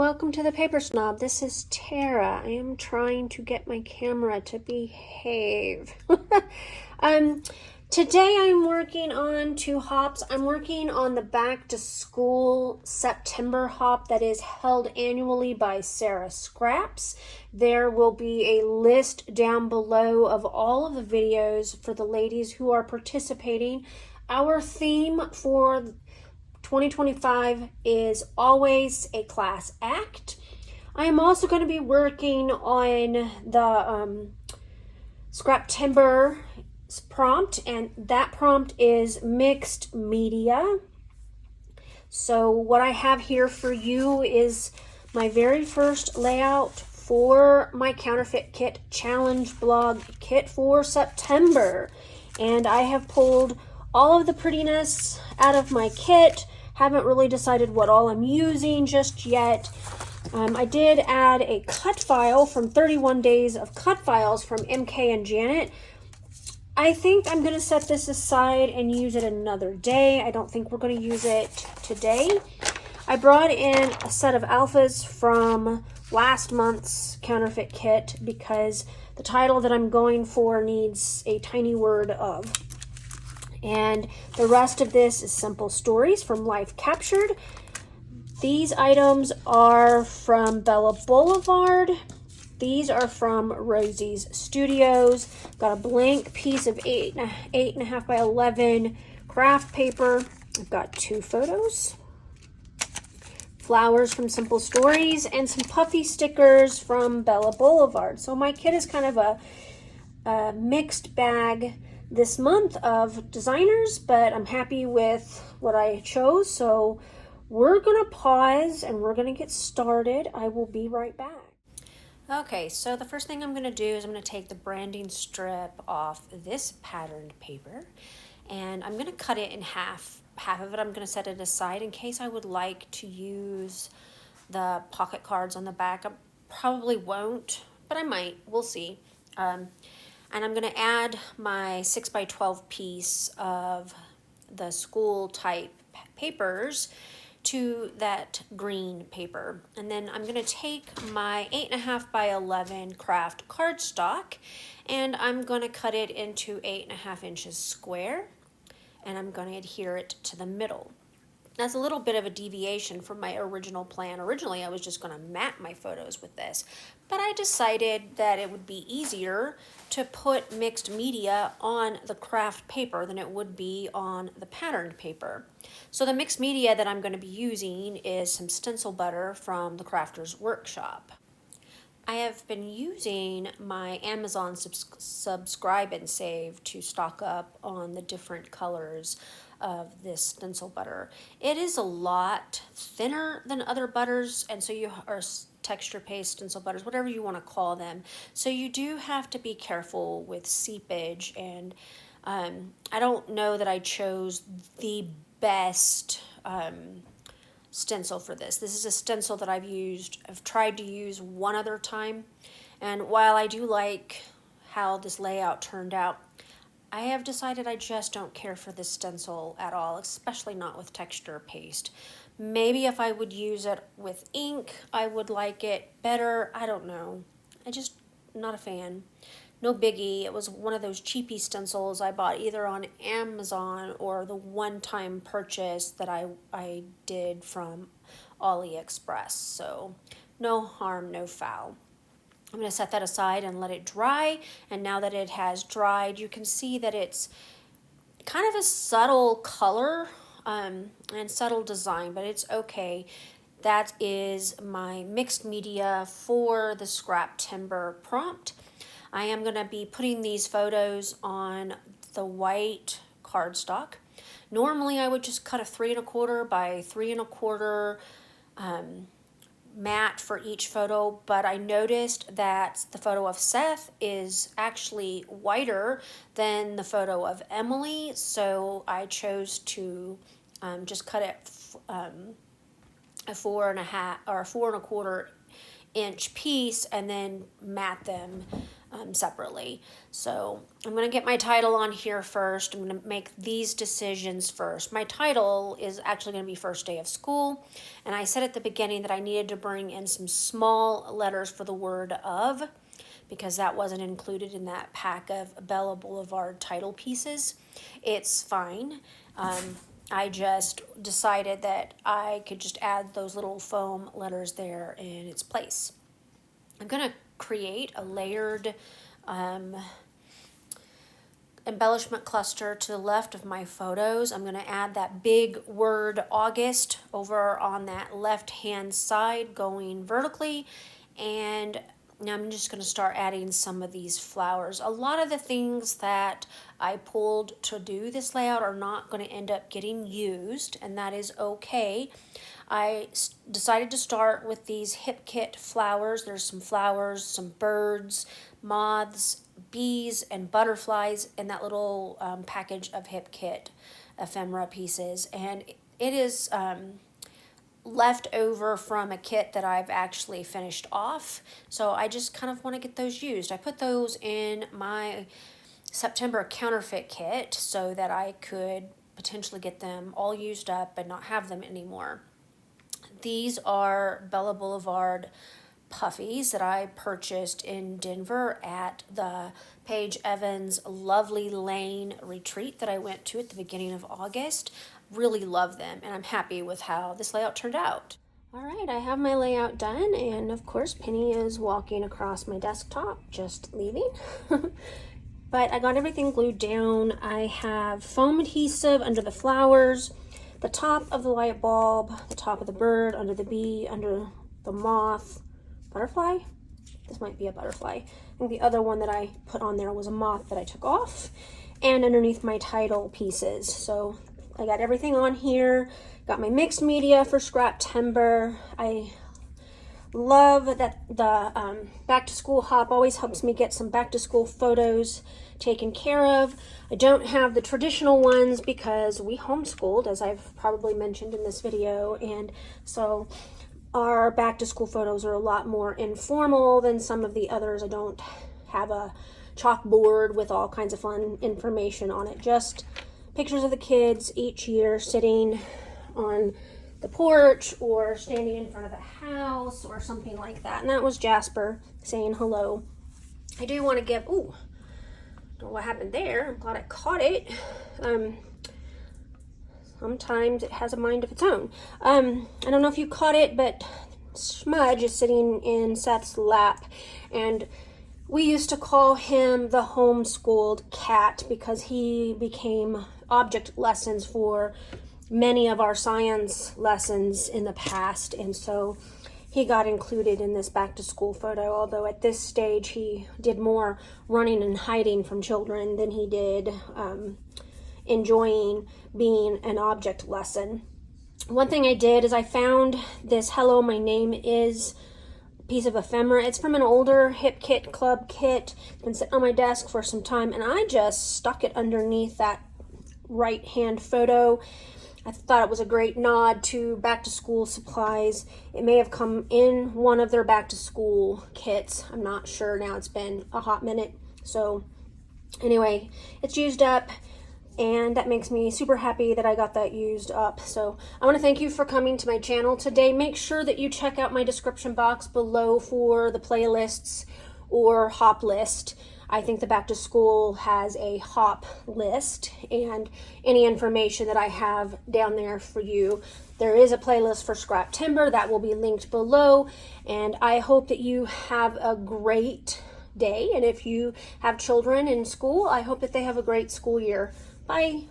welcome to the Paper Snob. This is Tara. I am trying to get my camera to behave. Today I'm working on two hops. I'm working on the back to school September hop that is held annually by Sarah Scraps. There will be a list down below of all of the videos for the ladies who are participating. Our theme for 2025 is always a class act. I am also going to be working on the Scraptember prompt, and that prompt is mixed media. So what I have here for you is my very first layout for my counterfeit kit challenge blog kit for September, and I have pulled all of the prettiness out of my kit. Haven't really decided what all I'm using just yet. I did add a cut file from 31 days of cut files from MK and Janet. I think I'm going to set this aside and use it another day. I don't think we're going to use it today. I brought in a set of alphas from last month's counterfeit kit because the title that I'm going for needs a tiny word of. And the rest of this is simple stories from Life Captured. These items are from Bella Boulevard. These are from Rosie's Studios. Got a blank piece of 8.5 by 11 craft paper. I've got two photos. Flowers from Simple Stories and some puffy stickers from Bella Boulevard. So my kit is kind of a mixed bag this month of designers, but I'm happy with what I chose. So we're gonna pause and we're gonna get started. I will be right back. Okay, so the first thing I'm gonna do is I'm gonna take the branding strip off this patterned paper and I'm gonna cut it in half. Half of it I'm gonna set it aside in case I would like to use the pocket cards on the back. I probably won't, but I might, we'll see. And I'm going to add my 6 by 12 piece of the school type papers to that green paper. And then I'm going to take my 8.5 by 11 craft cardstock and I'm going to cut it into 8.5 inches square, and I'm going to adhere it to the middle. That's a little bit of a deviation from my original plan. Originally, I was just going to mat my photos with this, but I decided that it would be easier to put mixed media on the craft paper than it would be on the patterned paper. So the mixed media that I'm going to be using is some stencil butter from the Crafter's Workshop. I have been using my Amazon subscribe and save to stock up on the different colors of this stencil butter. It is a lot thinner than other butters, and so you are texture paste stencil butters, whatever you want to call them. So you do have to be careful with seepage, and I don't know that I chose the best stencil for this. This is a stencil that I've tried to use one other time, and while I do like how this layout turned out, I have decided I just don't care for this stencil at all, especially not with texture paste. Maybe if I would use it with ink, I would like it better. I don't know. Not a fan. No biggie. It was one of those cheapy stencils I bought either on Amazon or the one-time purchase that I did from AliExpress. So no harm, no foul. I'm going to set that aside and let it dry. And now that it has dried, you can see that it's kind of a subtle color and subtle design, but it's okay. That is my mixed media for the Scraptember prompt. I am going to be putting these photos on the white cardstock. Normally I would just cut a 3 1/4 by 3 1/4 mat for each photo, but I noticed that the photo of Seth is actually whiter than the photo of Emily, so I chose to just cut it a 4 1/4 inch piece and then mat them separately. So I'm going to get my title on here first. I'm going to make these decisions first. My title is actually going to be first day of school. And I said at the beginning that I needed to bring in some small letters for the word of, because that wasn't included in that pack of Bella Boulevard title pieces. It's fine. I just decided that I could just add those little foam letters there in its place. I'm going to create a layered embellishment cluster to the left of my photos. I'm going to add that big word August over on that left hand side going vertically, and now I'm just going to start adding some of these flowers. A lot of the things that I pulled to do this layout are not going to end up getting used, and that is okay. I decided to start with these Hip Kit flowers. There's some flowers, some birds, moths, bees, and butterflies in that little package of Hip Kit ephemera pieces. And it is left over from a kit that I've actually finished off. So I just kind of want to get those used. I put those in my September counterfeit kit so that I could potentially get them all used up and not have them anymore. These are Bella Boulevard puffies that I purchased in Denver at the Paige Evans Lovely Lane retreat that I went to at the beginning of August. Really love them, and I'm happy with how this layout turned out. All right, I have my layout done, and of course Penny is walking across my desktop, just leaving. But I got everything glued down. I have foam adhesive under the flowers, the top of the light bulb, the top of the bird, under the bee, under the moth, butterfly. This might be a butterfly. I think the other one that I put on there was a moth that I took off, and underneath my title pieces. So I got everything on here. Got my mixed media for Scraptember. I love that the back to school hop always helps me get some back to school photos taken care of. I don't have the traditional ones because we homeschooled, as I've probably mentioned in this video, and so our back to school photos are a lot more informal than some of the others. I don't have a chalkboard with all kinds of fun information on it, just pictures of the kids each year sitting on the porch or standing in front of the house or something like that. And that was Jasper saying hello. I do want to give, ooh, don't know what happened there. I'm glad I caught it. Sometimes it has a mind of its own. I don't know if you caught it, but Smudge is sitting in Seth's lap, and we used to call him the homeschooled cat because he became object lessons for many of our science lessons in the past, and so he got included in this back to school photo, although at this stage he did more running and hiding from children than he did enjoying being an object lesson. One thing I did is I found this Hello, My Name Is piece of ephemera. It's from an older Hip Kit Club kit. It's been sitting on my desk for some time, and I just stuck it underneath that right hand photo. I thought it was a great nod to back to school supplies. It may have come in one of their back to school kits. I'm not sure now. It's been a hot minute. So anyway, it's used up, and that makes me super happy that I got that used up. So I want to thank you for coming to my channel today. Make sure that you check out my description box below for the playlists or hop list. I think the back to school has a hop list, and any information that I have down there for you. There is a playlist for Scraptember that will be linked below, and I hope that you have a great day. And if you have children in school, I hope that they have a great school year. Bye.